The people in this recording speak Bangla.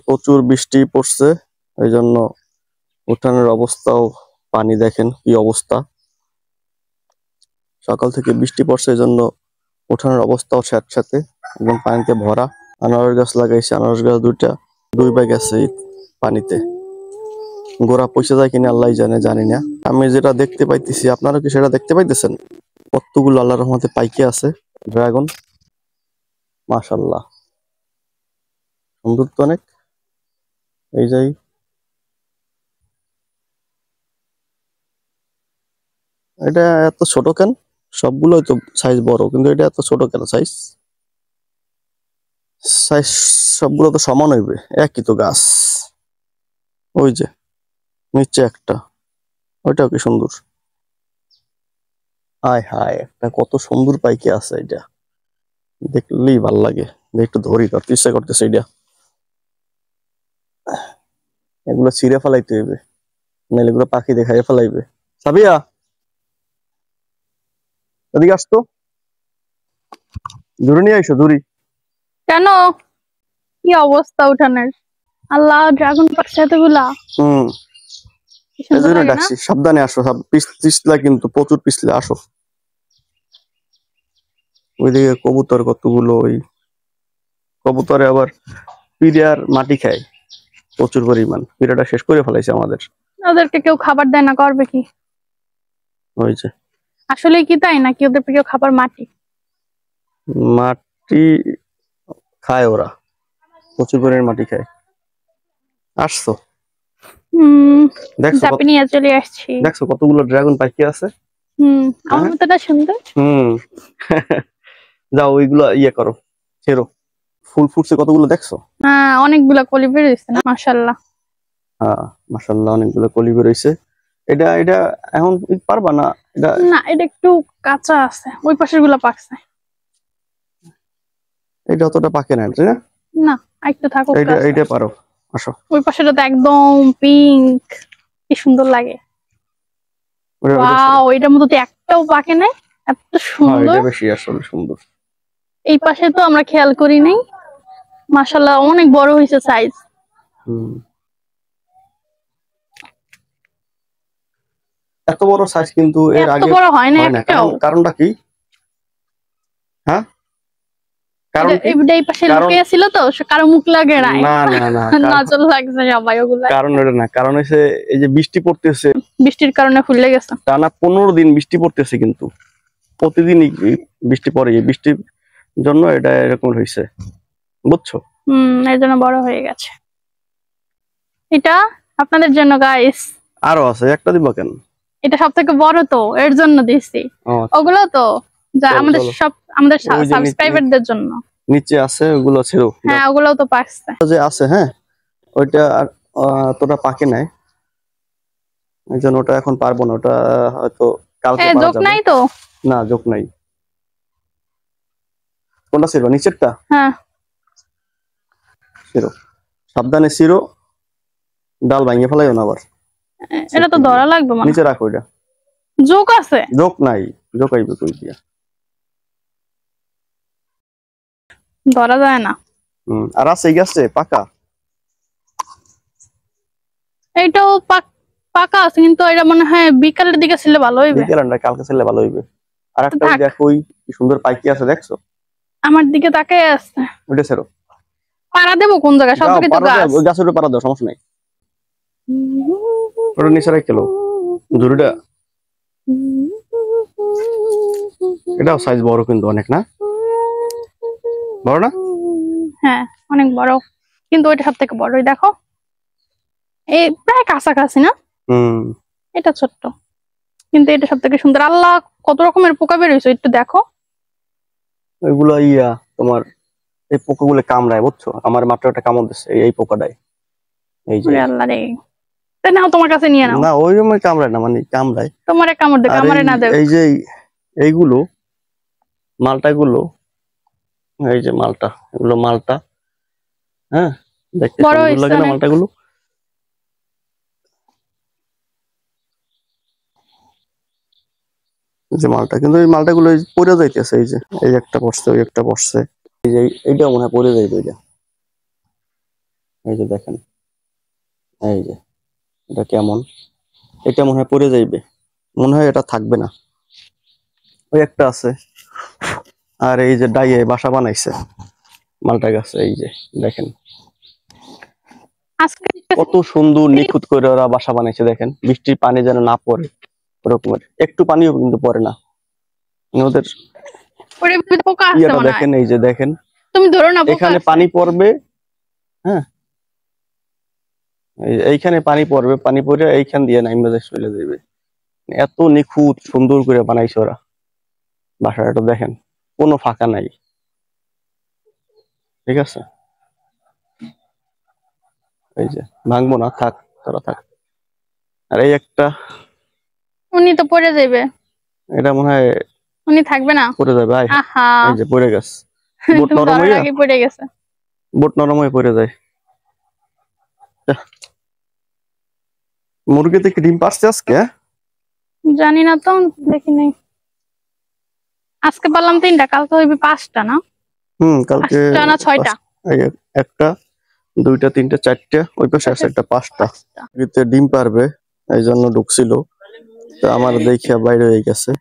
প্রচুর বৃষ্টি পড়ছে, এই জন্য উঠানের অবস্থাও পানি দেখেন কি অবস্থা। সকাল থেকে বৃষ্টি পড়ছে, এই জন্য উঠানের অবস্থাও স্যাঁতস্যাঁতে এবং পানিতে ভরা। আনারস গাছ লাগাইছে, আনারস গাছ দুই ভাগ গেছে পানিতে। গোড়া পয়সা যায় কিনা আল্লাহ জানে, জানি না। আমি যেটা দেখতে পাইতেছি, আপনারা কি সেটা দেখতে পাইতেছেন? কতগুলো আল্লাহর রহমতে পাইকে আছে ড্রাগন। মাশাআল্লাহ, সুন্দর তো অনেক। এই যাই, এটা এত ছোট কেন? সবগুলোই তো সাইজ বড়, কিন্তু এটা এত ছোট কেন সাইজ? সাইজ সবগুলো তো সমান হইবে, একই তো গাছ। ওই যে নিচে একটা, ওইটাও কি সুন্দর। হায় হায়, একটা কত সুন্দর পাইকে আছে, এটা দেখলেই ভাল লাগে। একটু ধরি, করতে ইচ্ছা করতেছে এটা। এগুলো ছিঁড়ে ফেলাইতে হইবে, নাহলে এগুলো পাখি দেখাই ফেলাইবে। সাবিয়া, এদিকে আসতো, দূরে নিয়ে আইসো, দূরি। কেন, কি অবস্থা উঠানের? আল্লাহ, ড্রাগন পাচ্ছে এতগুলা। সুন্দর লাগে না? ডাকছি, সাবধানে আসো, সব পিছলা কিন্তু, প্রচুর পিছলে আসো। ওইদিকে কবুতর কতগুলো, ওই কবুতরে আবার পিড়ার মাটি খায় প্রচুর পরিমাণ। পিড়াটা শেষ করে ফেলাইছে আমাদের। ওদেরকে কেউ খাবার দেয় না, করবে কি? ওই যে আসলে কি তাই নাকি ওদেরকে কেউ খাবার মাটি মাটি খায়, ওরা প্রচুর পরিমাণ মাটি খায়। আসছো, দেখছো নিয়ে চলে আসছি। দেখছো কতগুলো ড্রাগন পাখি আছে। আমার মতটা সুন্দর। যাও ওইগুলো ইয়ে করো, ছেড়ো। ফুল ফুটছে কতগুলো দেখছো? হ্যাঁ, অনেকগুলা কলি বেরোইছে না, মাশাআল্লাহ। হ্যাঁ মাশাআল্লাহ, অনেকগুলো কলি বেরোইছে। এটা এটা এখন পারবা না? এটা না, এটা একটু কাঁচা আছে, ওই পাশের গুলা পাকছে। এটা অতটা পাকে না, তাই না? না, একটু থাকুক। এইটা পারো, আসো। ওই পাশেটা তো একদম পিঙ্ক, কি সুন্দর লাগে। ওয়াও, এটার মধ্যে তো একটাও পাকে নাই, এত সুন্দর। এটা বেশি আসলে সুন্দর। এই পাশে তো আমরা খেয়াল করি নাই। মাশাআল্লাহ, অনেক বড় হয়েছে সাইজ। এত বড় সাইজ কিন্তু এর আগে বড় হয় না একটাও। কারণটা কি? হ্যাঁ, কারণ কি? এই পাশে লুকিয়ে ছিল তো, কারো মুখ লাগে নাই। না না না, নজর লাগছে সবাই ওগুলা। কারণ এটা না, কারণ হচ্ছে এই যে বৃষ্টি পড়তেছে, বৃষ্টির কারণে ফুলে গেছে। টানা 15 দিন বৃষ্টি পড়তেছে, কিন্তু প্রতিদিনই বৃষ্টি পড়ে। এই বৃষ্টির জন্য এটা এরকম হয়েছে, বুঝছো? এর জন্য বড় হয়ে গেছে। এটা আপনাদের জন্য গাইস। আরো আছে, একটা দিবা কেন? এটা সবথেকে বড় তো, এর জন্য দিছি। ওগুলো তো যা আমাদের সাবস্ক্রাইবারদের জন্য নিচে আছে, ওগুলো ছেড়ো। হ্যাঁ, ওগুলো তো পাকছে, যে আছে। হ্যাঁ, ওইটা আর তোটা পাকে নাই, এই জন্য ওটা এখন পারবো না। ওটা হয়তো কালকে পারা যোগ যাবে। নাই তো? না, যোগ নাই। কোনটা ছিল? নিচেরটা? হ্যাঁ, ছিড়ো, সাবধানে ছিড়ো, ডাল ভাঙিয়ে ফেলাইও না আবার। এটা তো ধরা লাগবে, নিচে রাখো। এটা যোগ আছে? যোগ নাই, যোগ আইবে কই দিয়া? ধরা যায় না। আর আছে এই গাছে পাকা, এইটাও পাকা আছে, কিন্তু এটা মনে হয় বিকালের দিকে ছিল ভালো হইবে। বিকেলটা কালকে ছিল ভালো হইবে। আর একটা দেখো, কি সুন্দর পাইকি আছে, দেখছো? আমার দিকে তাকায় আছে। ওইটা ছেড়ো। পাড়া দেবো কোন জায়গায়? সব দিকে তো গাছ। ওই গাছের উপরে পাড়া দাও, সমস্যা নাই। ওটা নিচে রেখে লো, ঝুড়িটা। এটাও সাইজ বড় কিন্তু অনেক, না বড় না? হ্যাঁ, অনেক বড়, কিন্তু ওইটা সব থেকে বড়। দেখো, এই প্রায় কাছাকাছি না? এটা ছোট্ট, কিন্তু এটা সব থেকে সুন্দর। আল্লাহ, কত রকমের পোকা বেরোইছে একটু দেখো। ওইগুলো তোমার এই পোকাগুলো কামড়ায়, বুঝছো? আমার মাত্র একটা কামড় দিচ্ছে এই পোকাটাই। এই যে আল্লাহ রে, নাও তোমার কাছে নিয়ে নাও। না, ওই সময় কামড়ায় না, মানে কামড়ায়। তোমারে কামড় দে, কামড়ে না দেও। এই যে এইগুলো মালটাগুলো, এই যে মালটা, এগুলো মালটা। হ্যাঁ, দেখতে সুন্দর লাগে না মালটাগুলো? যে মালটা, কিন্তু এই মালটাগুলো পড়ে যাইতেছে। এই যে এই একটা পড়ছে, ওই একটা পড়ছে, এই যে এইটা মনে হয় পড়ে যাইবে। এই যে দেখেন, এই যে এটা কেমন, এটা মনে হয় পড়ে যাইবে, মনে হয় এটা থাকবে না। ওই একটা আছে, আর এই যে ডাইয়ে বাসা বানাইছে মালটা গাছে, এই যে দেখেন আজকে কত সুন্দর নিখুঁত করে ওরা বাসা বানাইছে। দেখেন বৃষ্টির পানি যেন না পড়ে, ওরকমের একটু পানিও কিন্তু পড়ে না। ওদের ওর ভিতরে পোকা আছে ইয়েটা মনে হয়, দেখেন, এই যে দেখেন তুমি ধরো না, পোকা এখানে আছে। পানি পড়বে, হ্যাঁ এইখানে পানি পড়বে, পানি পড়ে এইখান দিয়ে নাইমা যায় চলে যাবে। এত নিখুঁত সুন্দর করে বানাইছে ওরা বাসাটা, দেখেন কোনো ফাঁকা নাই। ঠিক আছে, এই যে ভাঙবো না, থাক তোরা থাক। আর এই একটা, উনি তো পড়ে যাবে, এটা মনে হয় উনি থাকবে না। পড়ে যাবে। আহা, এই যে পড়ে গেছে, বুট তুমি নরম ধরার হইয়া, আগে পড়ে গেছে। বুট নরম হয়ে পড়ে যায়। যাহ, মুরগিতে কি ডিম পারছে আজকে? জানি না তো, দেখি নাই। আজকে পারলাম 3টা, কালকে হইবে 5টা না? কালকে 5টা না 6টা? এই একটা, দুইটা, তিনটা, চারটা, ওই পাশে আছে একটা, 5টা। 5টা। মুরগিতে ডিম পারবে এই জন্য ঢুকছিল, তো আমার দেখিয়া বাইরে হয়ে গেছে।